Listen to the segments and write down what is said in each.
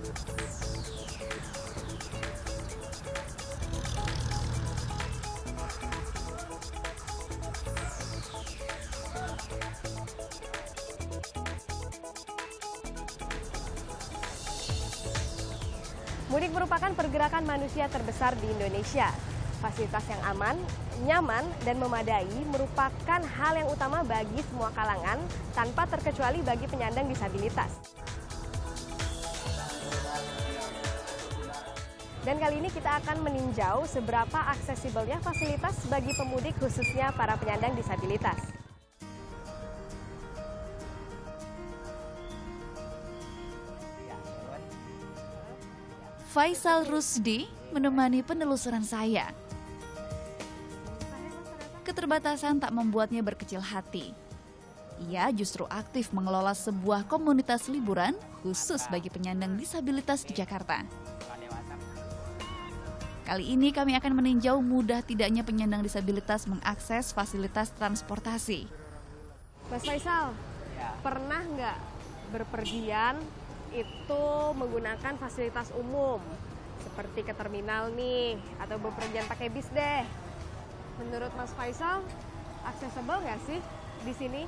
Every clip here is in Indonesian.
Mudik merupakan pergerakan manusia terbesar di Indonesia. Fasilitas yang aman, nyaman, dan memadai merupakan hal yang utama bagi semua kalangan tanpa terkecuali bagi penyandang disabilitas. Dan kali ini kita akan meninjau seberapa aksesibelnya fasilitas bagi pemudik khususnya para penyandang disabilitas. Faisal Rusdi menemani penelusuran saya. Keterbatasan tak membuatnya berkecil hati. Ia justru aktif mengelola sebuah komunitas liburan khusus bagi penyandang disabilitas di Jakarta. Kali ini kami akan meninjau mudah tidaknya penyandang disabilitas mengakses fasilitas transportasi. Mas Faisal, pernah nggak berpergian itu menggunakan fasilitas umum seperti ke terminal nih atau bepergian pakai bis deh? Menurut Mas Faisal, aksesibel nggak sih di sini?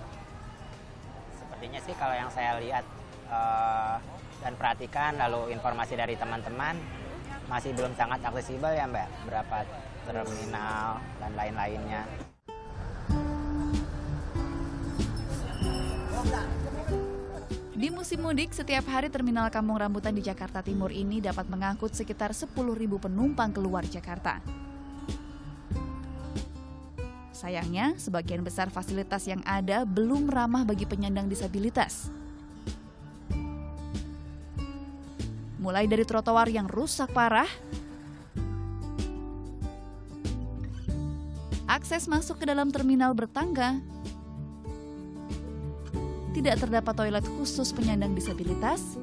Sepertinya sih kalau yang saya lihat dan perhatikan lalu informasi dari teman-teman masih belum sangat aksesibel ya Mbak, berapa terminal dan lain-lainnya. Di musim mudik, setiap hari terminal Kampung Rambutan di Jakarta Timur ini dapat mengangkut sekitar 10.000 penumpang keluar Jakarta. Sayangnya, sebagian besar fasilitas yang ada belum ramah bagi penyandang disabilitas. Mulai dari trotoar yang rusak parah, akses masuk ke dalam terminal bertangga, tidak terdapat toilet khusus penyandang disabilitas,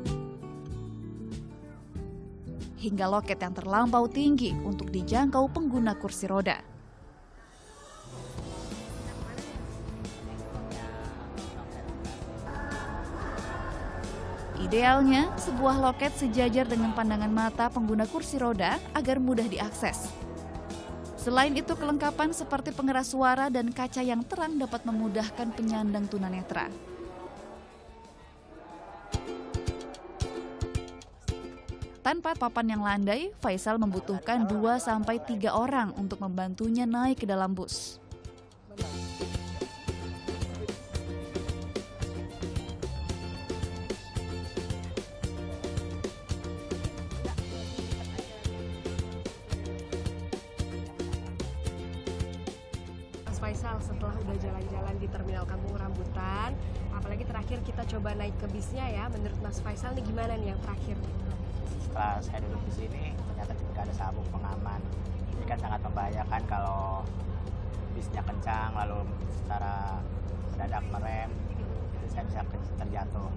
hingga loket yang terlampau tinggi untuk dijangkau pengguna kursi roda. Idealnya, sebuah loket sejajar dengan pandangan mata pengguna kursi roda agar mudah diakses. Selain itu, kelengkapan seperti pengeras suara dan kaca yang terang dapat memudahkan penyandang tunanetra. Tanpa papan yang landai, Faisal membutuhkan 2-3 orang untuk membantunya naik ke dalam bus. Mas Faisal, setelah udah jalan-jalan di terminal Kampung Rambutan, apalagi terakhir kita coba naik ke bisnya ya, menurut Mas Faisal nih gimana nih yang terakhir? Setelah saya duduk di sini, ternyata juga ada sabuk pengaman. Ini kan sangat membahayakan kalau bisnya kencang, lalu secara mendadak merem, itu saya bisa terjatuh.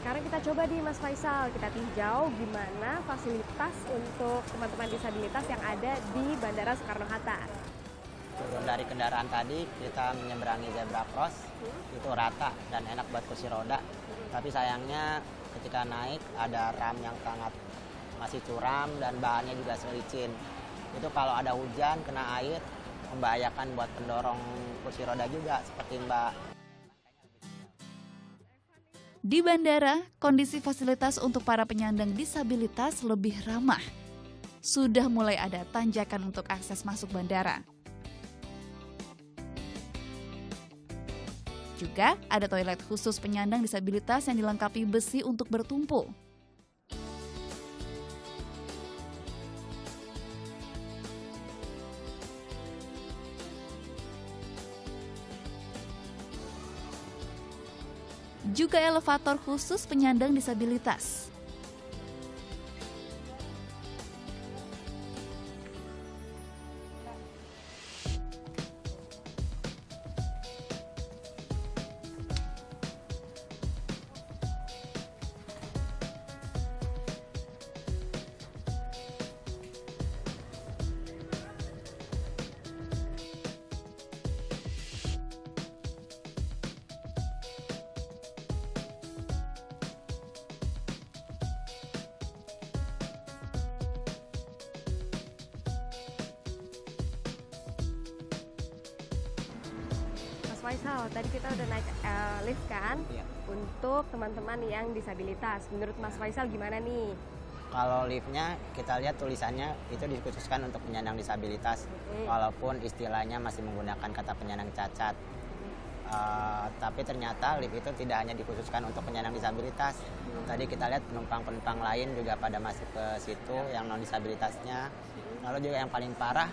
Sekarang kita coba di Mas Faisal, kita tinjau gimana fasilitas untuk teman-teman disabilitas yang ada di Bandara Soekarno-Hatta. Turun dari kendaraan tadi, kita menyeberangi zebra cross, itu rata dan enak buat kursi roda. Tapi sayangnya ketika naik ada ram yang sangat masih curam dan bahannya juga licin. Itu kalau ada hujan, kena air, membahayakan buat pendorong kursi roda juga seperti Mbak. Di bandara, kondisi fasilitas untuk para penyandang disabilitas lebih ramah. Sudah mulai ada tanjakan untuk akses masuk bandara. Juga ada toilet khusus penyandang disabilitas yang dilengkapi besi untuk bertumpul. Juga elevator khusus penyandang disabilitas. Faisal, tadi kita udah naik lift kan? Iya. Untuk teman-teman yang disabilitas. Menurut Mas Faisal gimana nih? Kalau liftnya kita lihat tulisannya itu dikhususkan untuk penyandang disabilitas, walaupun istilahnya masih menggunakan kata penyandang cacat. Tapi ternyata lift itu tidak hanya dikhususkan untuk penyandang disabilitas. Tadi kita lihat penumpang-penumpang lain juga pada masuk ke situ yang non disabilitasnya. Lalu juga yang paling parah,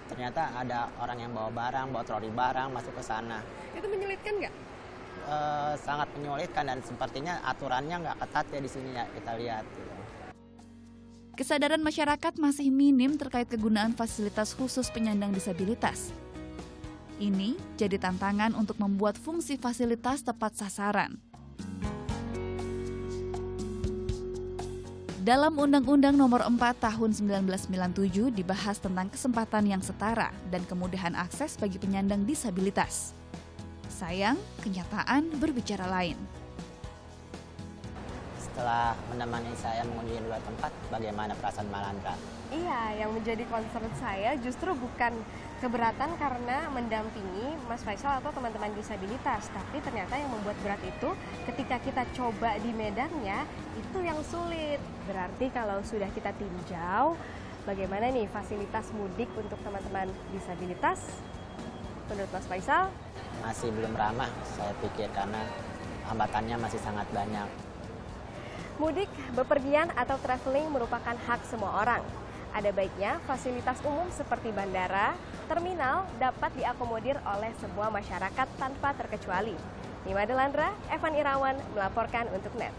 ternyata ada orang yang bawa barang, bawa troli barang masuk ke sana. Itu menyulitkan nggak? Sangat menyulitkan dan sepertinya aturannya nggak ketat ya di sini ya kita lihat. Kesadaran masyarakat masih minim terkait kegunaan fasilitas khusus penyandang disabilitas. Ini jadi tantangan untuk membuat fungsi fasilitas tepat sasaran. Dalam Undang-Undang Nomor 4 Tahun 1997 dibahas tentang kesempatan yang setara dan kemudahan akses bagi penyandang disabilitas. Sayang, kenyataan berbicara lain. Setelah menemani saya mengunjungi dua tempat, bagaimana perasaan Malandra? Iya, yang menjadi concern saya justru bukan keberatan karena mendampingi Mas Faisal atau teman-teman disabilitas, tapi ternyata yang membuat berat itu ketika kita coba di medannya itu yang sulit. Berarti kalau sudah kita tinjau, bagaimana nih fasilitas mudik untuk teman-teman disabilitas? Menurut Mas Faisal? Masih belum ramah, saya pikir, karena hambatannya masih sangat banyak. Mudik, bepergian atau traveling merupakan hak semua orang. Ada baiknya fasilitas umum seperti bandara, terminal dapat diakomodir oleh semua masyarakat tanpa terkecuali. Nima Delandra, Evan Irawan melaporkan untuk NET.